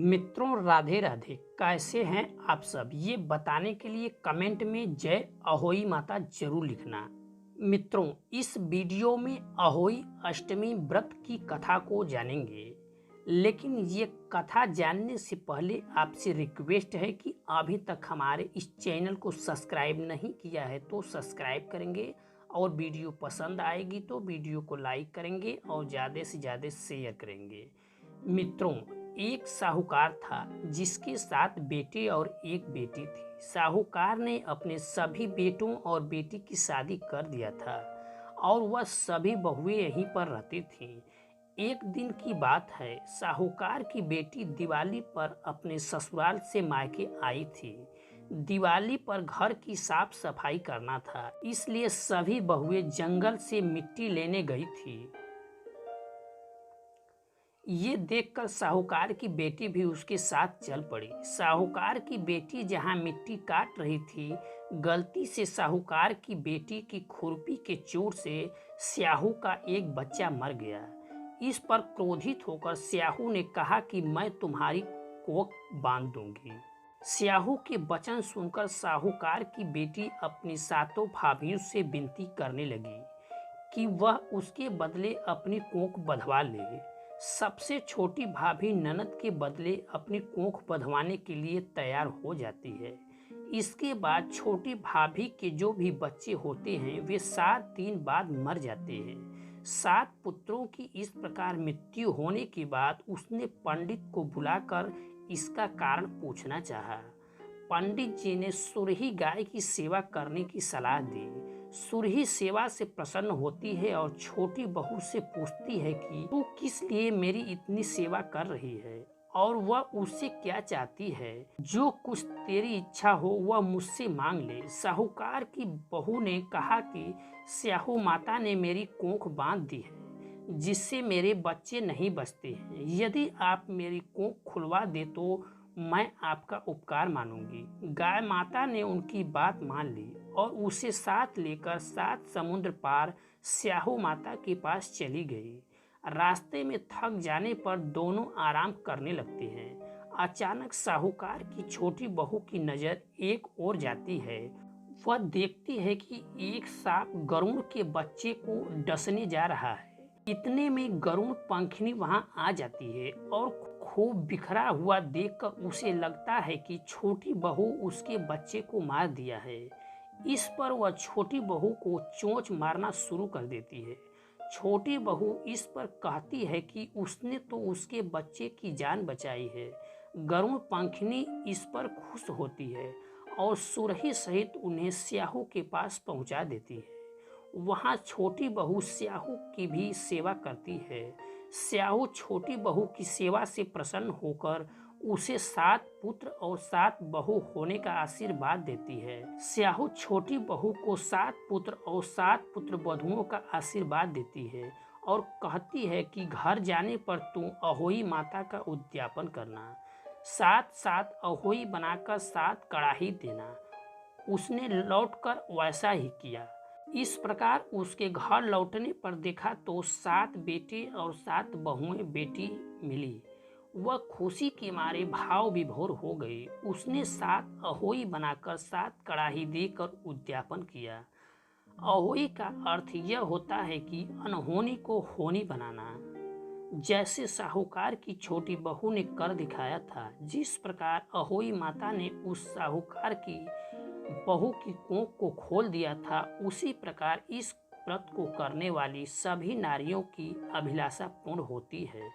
मित्रों, राधे राधे। कैसे हैं आप सब, ये बताने के लिए कमेंट में जय अहोई माता जरूर लिखना। मित्रों, इस वीडियो में अहोई अष्टमी व्रत की कथा को जानेंगे, लेकिन ये कथा जानने से पहले आपसे रिक्वेस्ट है कि अभी तक हमारे इस चैनल को सब्सक्राइब नहीं किया है तो सब्सक्राइब करेंगे, और वीडियो पसंद आएगी तो वीडियो को लाइक करेंगे और ज़्यादा से ज़्यादा शेयर करेंगे। मित्रों, एक साहूकार था जिसके 7 बेटे और एक बेटी थी। साहूकार ने अपने सभी बेटों और बेटी की शादी कर दिया था और वह सभी बहुएं यहीं पर रहती थीं। एक दिन की बात है, साहूकार की बेटी दिवाली पर अपने ससुराल से मायके आई थी। दिवाली पर घर की साफ सफाई करना था, इसलिए सभी बहुएं जंगल से मिट्टी लेने गई थी। ये देखकर साहूकार की बेटी भी उसके साथ चल पड़ी। साहूकार की बेटी जहां मिट्टी काट रही थी, गलती से साहूकार की बेटी की खुरपी के चोट से स्याहू का एक बच्चा मर गया। इस पर क्रोधित होकर स्याहू ने कहा कि मैं तुम्हारी कोख बांध दूंगी। स्याहू के वचन सुनकर साहूकार की बेटी अपनी सातों भाभियों से विनती करने लगी कि वह उसके बदले अपनी कोख बंधवा ले। सबसे छोटी भाभी ननद के बदले अपनी कोख बंधवाने के लिए तैयार हो जाती है। इसके बाद छोटी भाभी के जो भी बच्चे होते हैं वे 7 दिन बाद मर जाते हैं। 7 पुत्रों की इस प्रकार मृत्यु होने के बाद उसने पंडित को बुलाकर इसका कारण पूछना चाहा। पंडित जी ने सुरही गाय की सेवा करने की सलाह दी। सुरही सेवा से प्रसन्न होती है और छोटी बहू से पूछती है कि तू किस लिए मेरी इतनी सेवा कर रही है और वह उससे क्या चाहती है। जो कुछ तेरी इच्छा हो वह मुझसे मांग ले। साहूकार की बहू ने कहा कि स्याहू माता ने मेरी कोख बांध दी है, जिससे मेरे बच्चे नहीं बचते हैं। यदि आप मेरी कोख खुलवा दे तो मैं आपका उपकार मानूंगी। गाय माता ने उनकी बात मान ली और उसे साथ लेकर 7 समुद्र पार स्याहू माता के पास चली गई। रास्ते में थक जाने पर दोनों आराम करने लगते हैं। अचानक साहूकार की छोटी बहू की नजर एक ओर जाती है। वह देखती है कि एक सांप गरुड़ के बच्चे को डसने जा रहा है। इतने में गरुड़ पंखनी वहां आ जाती है और खूब बिखरा हुआ देखकर उसे लगता है कि छोटी बहू उसके बच्चे को मार दिया है। इस पर वह छोटी बहू को चोंच मारना शुरू कर देती है। छोटी बहू इस पर कहती है कि उसने तो उसके बच्चे की जान बचाई है। गरुड़ पंखनी इस पर खुश होती है और सुरही सहित उन्हें स्याहू के पास पहुंचा देती है। वहां छोटी बहू स्याहू की भी सेवा करती है। स्याहू छोटी बहू की सेवा से प्रसन्न होकर उसे 7 पुत्र और 7 बहू होने का आशीर्वाद देती है। स्याहू छोटी बहू को 7 पुत्र और 7 पुत्र वधुओं का आशीर्वाद देती है और कहती है कि घर जाने पर तुम अहोई माता का उद्यापन करना। 7-7 अहोई बनाकर 7 कड़ाही देना। उसने लौटकर वैसा ही किया। इस प्रकार उसके घर लौटने पर देखा तो 7 बेटे और 7 बहुएं बेटी मिली। वह खुशी के मारे भाव विभोर हो गई। उसने 7 अहोई बनाकर 7 कड़ाही देकर उद्यापन किया। अहोई का अर्थ यह होता है कि अनहोनी को होनी बनाना। जैसे साहूकार की छोटी बहू ने कर दिखाया था, जिस प्रकार अहोई माता ने उस साहूकार की बहू की कोख को खोल दिया था, उसी प्रकार इस व्रत को करने वाली सभी नारियों की अभिलाषा पूर्ण होती है।